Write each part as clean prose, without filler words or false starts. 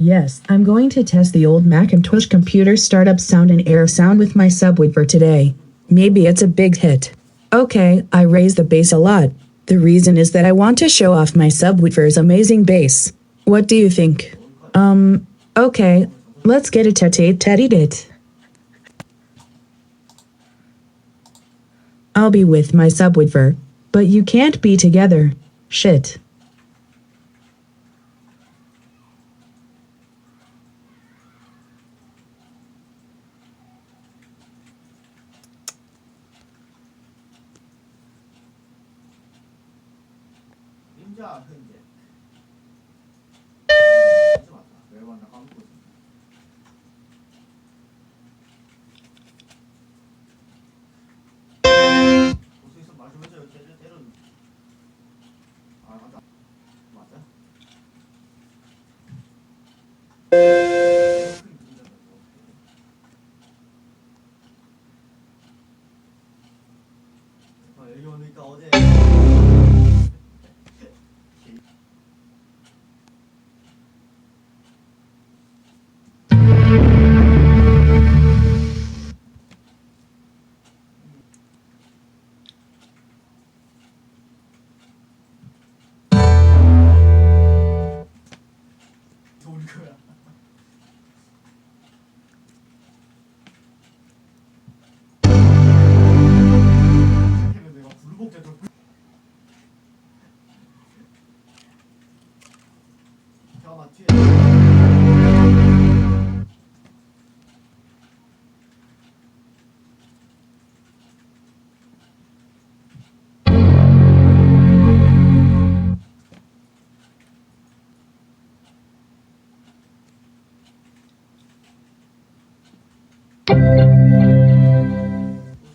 Yes, I'm going to test the old Macintosh computer startup sound and error sound with my subwoofer today. Maybe it's a big hit. Okay, I raise the bass a lot. The reason is that I want to show off my subwoofer's amazing bass. What do you think? Okay, let's get a tete-a-tete. I'll be with my subwoofer, but you can't be together. Shit. 임자 현재 맞다. 왜 왔나 까먹고 있어. 고수에서 말씀해줘요. 때려. 아 맞다. 맞아. 여기 오니까 어제. 좋을 거야. 내가 굴복제 더 잠깐만 뒤에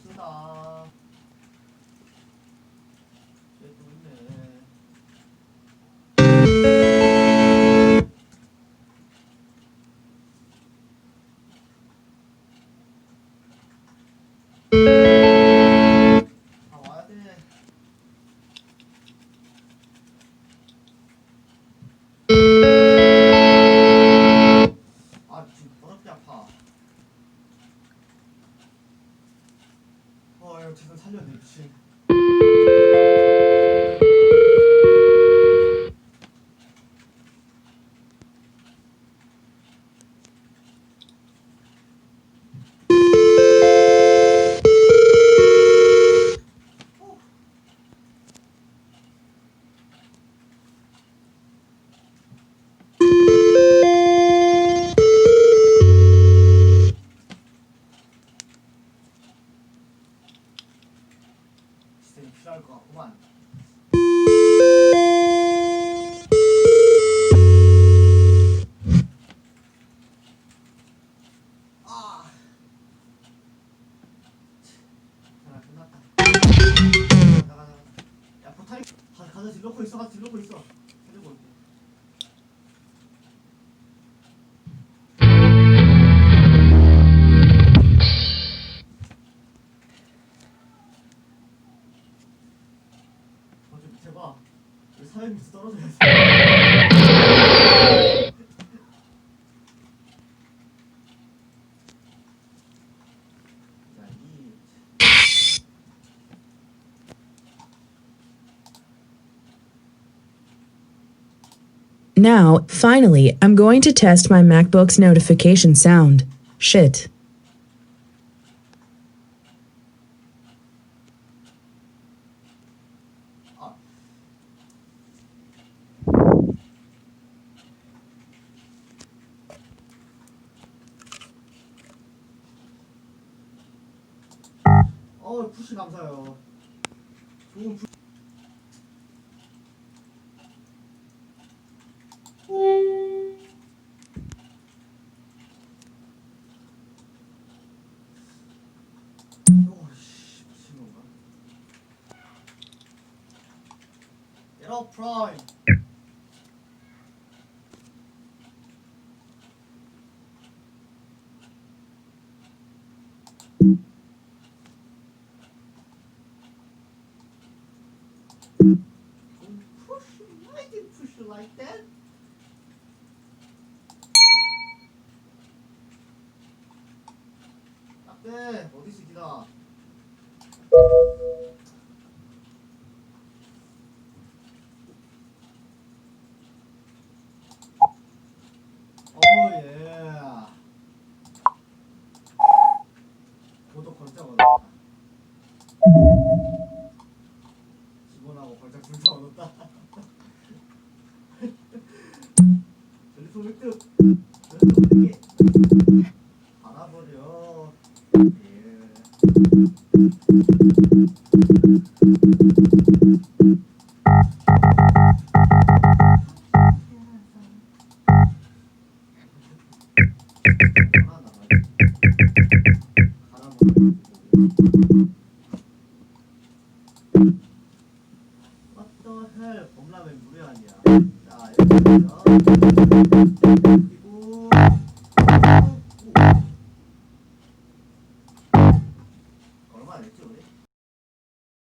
쓰다 얘또 있네. 아 와야 돼. 아 지금 더럽게 아파. 이거 제가 살려야 돼 미친. 시스템이 필요할 것 같구만. 아, 자, 끝났다. 가자. 야, 포탈이 가자 질러고 있어. 가자 질러고 있어. 살려고 올게. 좀 밑에 봐. 여기 사연 밑에 떨어져야 돼. 자, Now, finally, I'm going to test my MacBook's notification sound. Shit. 아. 푸시 감사해요. 좋은 푸시. 오씨 미친 건가? 에러 프라임. Push, I didn't push you like that. 네, 어디 있어 기다. 예. 고독 걸작 얻었다. 직원하고 걸작 둘 다 얻었다. 저리서 획득. 저리서 획득. 알아버려. 예. What the hell? 범람의 무례한이야. 자, 여기서요. 그리고 얼마 냈지 우리?